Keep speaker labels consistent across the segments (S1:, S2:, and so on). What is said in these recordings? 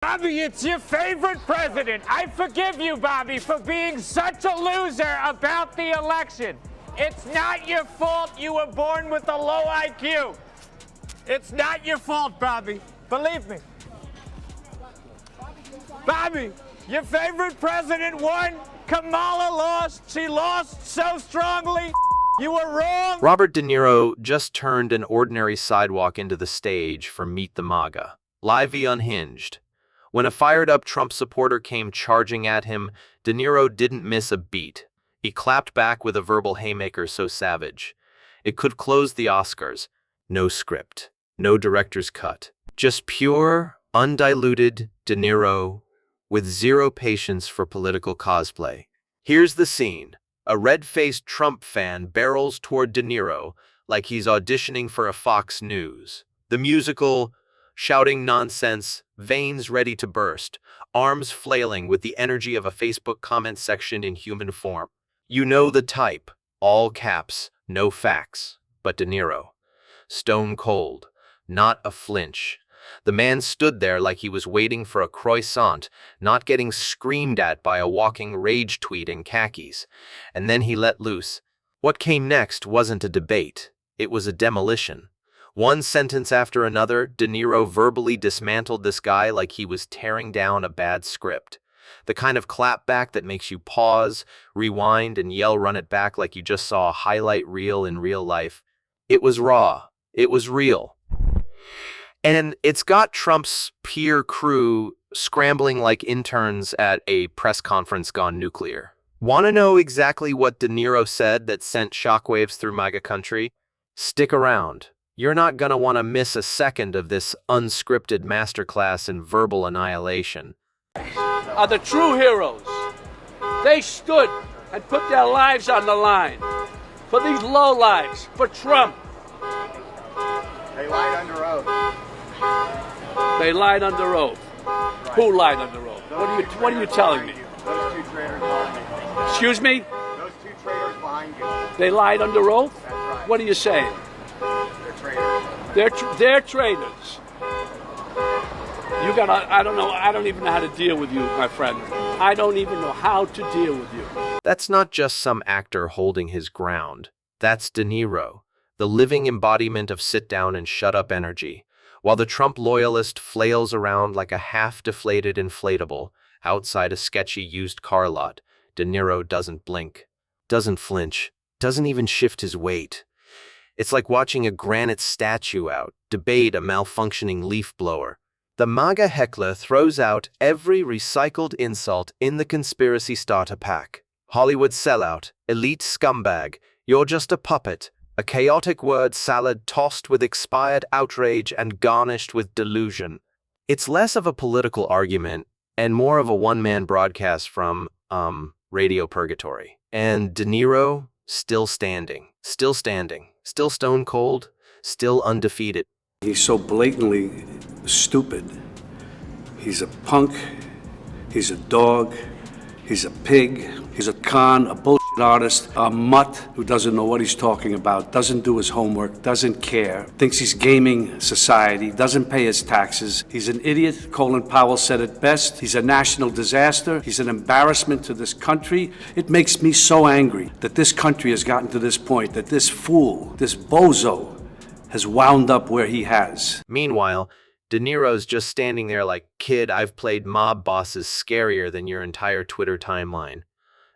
S1: Bobby, it's your favorite president. I forgive you, Bobby, for being such a loser about the election. It's not your fault you were born with a low IQ. It's not your fault, Bobby. Believe me. Bobby, your favorite president won. Kamala lost. She lost so strongly. You were wrong.
S2: Robert De Niro just turned an ordinary sidewalk into the stage for Meet the MAGA, live via Unhinged. When a fired-up Trump supporter came charging at him, De Niro didn't miss a beat. He clapped back with a verbal haymaker so savage. It could close the Oscars. No script, no director's cut. Just pure, undiluted De Niro with zero patience for political cosplay. Here's the scene. A red-faced Trump fan barrels toward De Niro like he's auditioning for a Fox News. The musical, shouting nonsense, veins ready to burst, arms flailing with the energy of a Facebook comment section in human form. You know the type, all caps, no facts, but De Niro. Stone cold, not a flinch. The man stood there like he was waiting for a croissant, not getting screamed at by a walking rage tweet in khakis. And then he let loose. What came next wasn't a debate. It was a demolition. One sentence after another, De Niro verbally dismantled this guy like he was tearing down a bad script. The kind of clapback that makes you pause, rewind, and yell run it back like you just saw a highlight reel in real life. It was raw. It was real. And it's got Trump's peer crew scrambling like interns at a press conference gone nuclear. Want to know exactly what De Niro said that sent shockwaves through MAGA country? Stick around. You're not going to want to miss a second of this unscripted masterclass in verbal annihilation.
S3: Are the true heroes. They stood and put their lives on the line for these lowlives, for Trump.
S4: They lied under oath.
S3: They lied under oath.
S4: Right.
S3: Who lied under oath? What are you telling me?
S4: Those two traitors behind you.
S3: Excuse me?
S4: Those two traitors behind you.
S3: They lied under oath?
S4: That's right.
S3: What are you saying?
S4: They're traitors.
S3: They're traitors. You gotta, I don't even know how to deal with you, my friend. I don't even know how to deal with you.
S2: That's not just some actor holding his ground. That's De Niro, the living embodiment of sit down and shut up energy. While the Trump loyalist flails around like a half-deflated inflatable outside a sketchy used car lot, De Niro doesn't blink, doesn't flinch, doesn't even shift his weight. It's like watching a granite statue out debate a malfunctioning leaf blower. The MAGA heckler throws out every recycled insult in the conspiracy starter pack. Hollywood sellout, elite scumbag, you're just a puppet, a chaotic word salad tossed with expired outrage and garnished with delusion. It's less of a political argument and more of a one-man broadcast from, Radio Purgatory. And De Niro, still standing, still stone cold, still undefeated.
S5: He's so blatantly stupid. He's a punk, he's a dog, he's a pig, he's a con, a bullshit artist, a mutt who doesn't know what he's talking about, doesn't do his homework, doesn't care, thinks he's gaming society, doesn't pay his taxes. He's an idiot. Colin Powell said it best. He's a national disaster. He's an embarrassment to this country. It makes me so angry that this country has gotten to this point, that this fool, this bozo, has wound up where he has.
S2: Meanwhile, De Niro's just standing there like, kid, I've played mob bosses scarier than your entire Twitter timeline.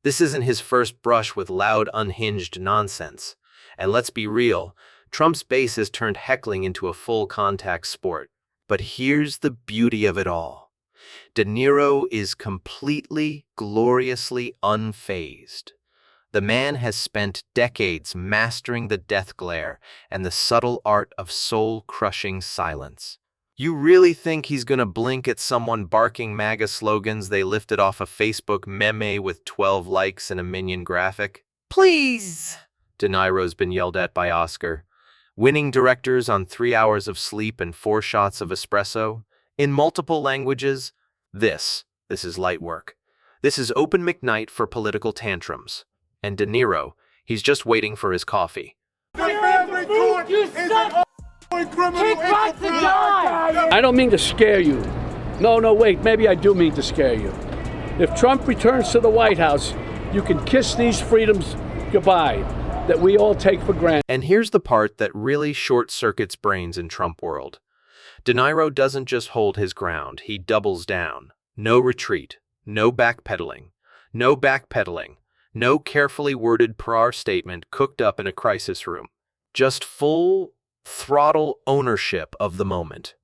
S2: This isn't his first brush with loud, unhinged nonsense. And let's be real, Trump's base has turned heckling into a full contact sport. But here's the beauty of it all. De Niro is completely, gloriously unfazed. The man has spent decades mastering the death glare and the subtle art of soul-crushing silence. You really think he's gonna blink at someone barking MAGA slogans they lifted off a Facebook meme with 12 likes and a minion graphic? Please! De Niro's been yelled at by Oscar. Winning directors on 3 hours of sleep and 4 shots of espresso? In multiple languages? This is light work. This is open McKnight for political tantrums. And De Niro, he's just waiting for his coffee.
S3: I don't mean to scare you, No, wait, maybe I do mean to scare you. If Trump returns to the White House, you can kiss these freedoms goodbye that we all take for granted.
S2: And here's the part that really short-circuits brains in Trump world. De Niro doesn't just hold his ground, he doubles down. No retreat, no backpedaling, no carefully worded PR statement cooked up in a crisis room. Just full throttle ownership of the moment.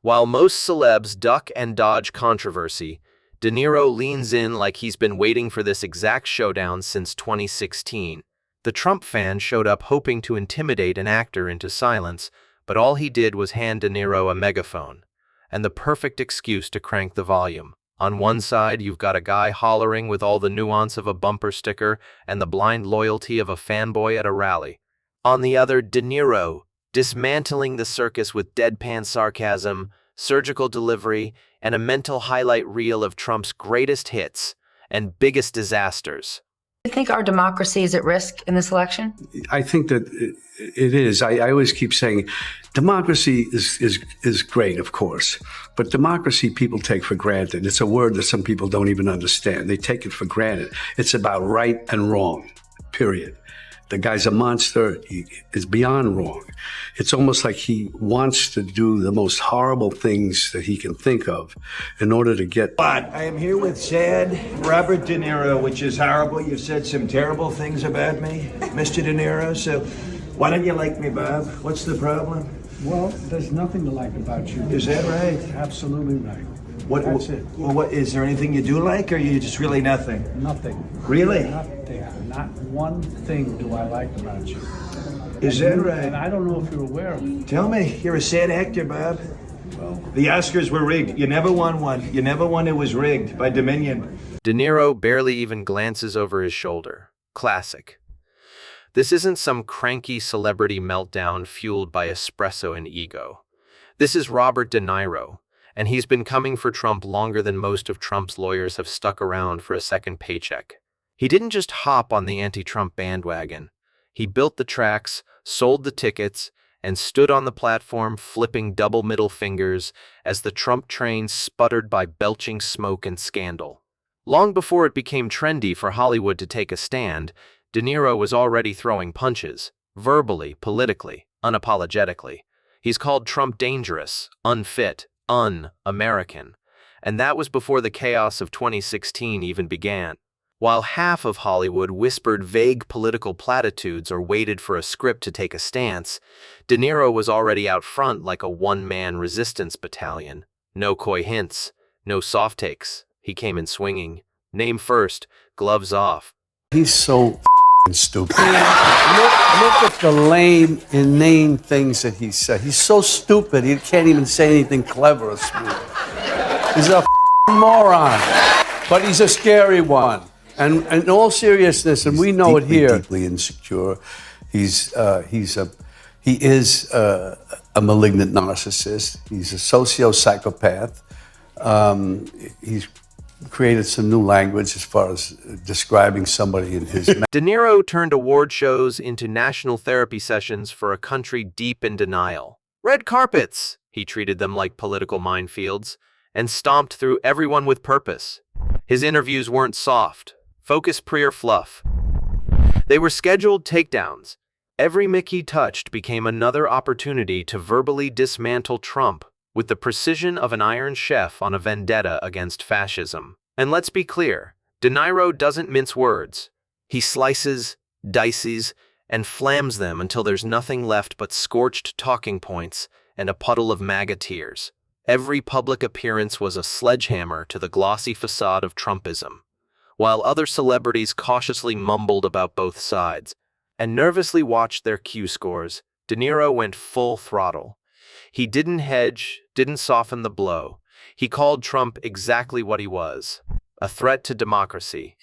S2: While most celebs duck and dodge controversy, De Niro leans in like he's been waiting for this exact showdown since 2016. The Trump fan showed up hoping to intimidate an actor into silence, but all he did was hand De Niro a megaphone, and the perfect excuse to crank the volume. On one side, you've got a guy hollering with all the nuance of a bumper sticker and the blind loyalty of a fanboy at a rally. On the other, De Niro, dismantling the circus with deadpan sarcasm, surgical delivery, and a mental highlight reel of Trump's greatest hits and biggest disasters.
S6: Do you think our democracy is at risk in this election?
S5: I think that it is. I always keep saying democracy is great, of course, but democracy people take for granted. It's a word that some people don't even understand. They take it for granted. It's about right and wrong, period. The guy's a monster. He is beyond wrong. It's almost like he wants to do the most horrible things that he can think of in order to get.
S7: But I am here with sad Robert De Niro, which is horrible. You've said some terrible things about me, Mr. De Niro. So why don't you like me, Bob? What's the problem?
S8: Well, there's nothing to like about you.
S7: Is that right?
S8: Absolutely right.
S7: That's it. Well, what is there anything you do like, or you just really nothing?
S8: Nothing.
S7: Really?
S8: Not one thing do I like about you.
S7: Is that right?
S8: And I don't know if you're aware of it.
S7: Tell me, you're a sad actor, Bob.
S8: Well,
S7: the Oscars were rigged. You never won one. You never won. It was rigged by Dominion.
S2: De Niro barely even glances over his shoulder. Classic. This isn't some cranky celebrity meltdown fueled by espresso and ego. This is Robert De Niro, and he's been coming for Trump longer than most of Trump's lawyers have stuck around for a second paycheck. He didn't just hop on the anti-Trump bandwagon. He built the tracks, sold the tickets, and stood on the platform flipping double middle fingers as the Trump train sputtered by belching smoke and scandal. Long before it became trendy for Hollywood to take a stand, De Niro was already throwing punches, verbally, politically, unapologetically. He's called Trump dangerous, unfit, un-American, and that was before the chaos of 2016 even began. While half of Hollywood whispered vague political platitudes or waited for a script to take a stance, De Niro was already out front like a one-man resistance battalion. No coy hints, no soft takes. He came in swinging. Name first, gloves off.
S5: He's so stupid. Look at the lame, inane things that he said. He's so stupid, he can't even say anything clever or smooth. He's a moron, but he's a scary one. And in all seriousness, and we know it here, deeply insecure. He is a malignant narcissist. He's a socio-psychopath. He's created some new language as far as describing somebody in his.
S2: De Niro turned award shows into national therapy sessions for a country deep in denial. Red carpets, he treated them like political minefields, and stomped through everyone with purpose. His interviews weren't soft, focus pure fluff. They were scheduled takedowns. Every mic he touched became another opportunity to verbally dismantle Trump with the precision of an iron chef on a vendetta against fascism. And let's be clear, De Niro doesn't mince words. He slices, dices, and flams them until there's nothing left but scorched talking points and a puddle of MAGA tears. Every public appearance was a sledgehammer to the glossy facade of Trumpism, while other celebrities cautiously mumbled about both sides and nervously watched their Q scores. De Niro went full throttle. He didn't hedge, didn't soften the blow. He called Trump exactly what he was, a threat to democracy.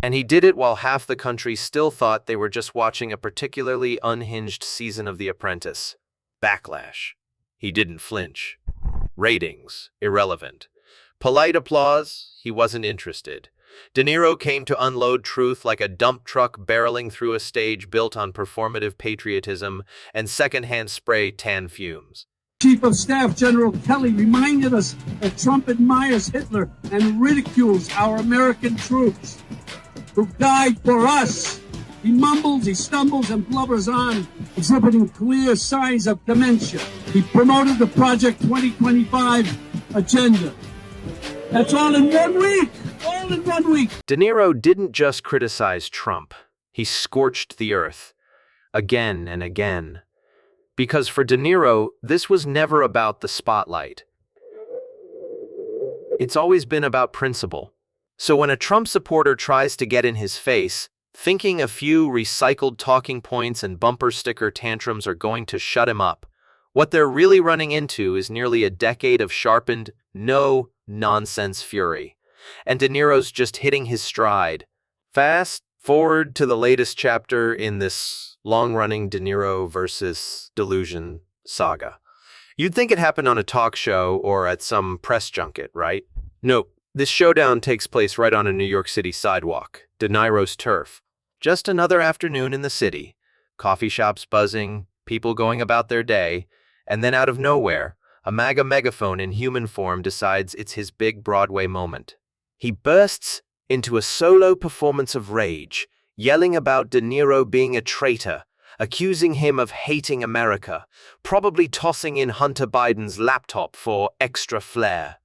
S2: And he did it while half the country still thought they were just watching a particularly unhinged season of The Apprentice. Backlash. He didn't flinch. Ratings, irrelevant. Polite applause, he wasn't interested. De Niro came to unload truth like a dump truck barreling through a stage built on performative patriotism and secondhand spray tan fumes.
S9: Chief of Staff General Kelly reminded us that Trump admires Hitler and ridicules our American troops who died for us. He mumbles, he stumbles, and blubbers on, exhibiting clear signs of dementia. He promoted the Project 2025 agenda. That's all in 1 week. All in 1 week.
S2: De Niro didn't just criticize Trump. He scorched the earth again and again. Because for De Niro, this was never about the spotlight. It's always been about principle. So when a Trump supporter tries to get in his face, thinking a few recycled talking points and bumper sticker tantrums are going to shut him up, what they're really running into is nearly a decade of sharpened, no-nonsense fury. And De Niro's just hitting his stride. Fast forward to the latest chapter in this long-running De Niro versus delusion saga. You'd think it happened on a talk show or at some press junket, right? Nope. This showdown takes place right on a New York City sidewalk, De Niro's turf. Just another afternoon in the city. Coffee shops buzzing, people going about their day, and then out of nowhere, a MAGA megaphone in human form decides it's his big Broadway moment. He bursts into a solo performance of rage, yelling about De Niro being a traitor, accusing him of hating America, probably tossing in Hunter Biden's laptop for extra flair.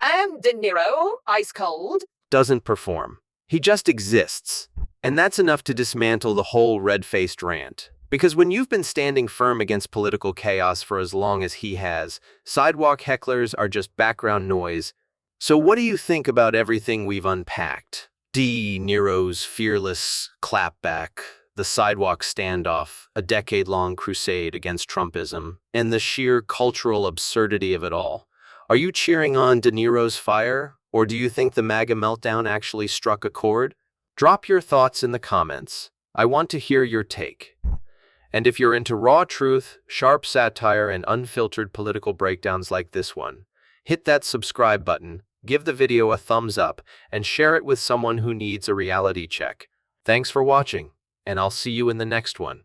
S10: I'm De Niro, ice cold.
S2: Doesn't perform. He just exists. And that's enough to dismantle the whole red-faced rant. Because when you've been standing firm against political chaos for as long as he has, sidewalk hecklers are just background noise. So what do you think about everything we've unpacked? De Niro's fearless clapback, the sidewalk standoff, a decade-long crusade against Trumpism, and the sheer cultural absurdity of it all. Are you cheering on De Niro's fire, or do you think the MAGA meltdown actually struck a chord? Drop your thoughts in the comments. I want to hear your take. And if you're into raw truth, sharp satire, and unfiltered political breakdowns like this one, hit that subscribe button, give the video a thumbs up, and share it with someone who needs a reality check. Thanks for watching, and I'll see you in the next one.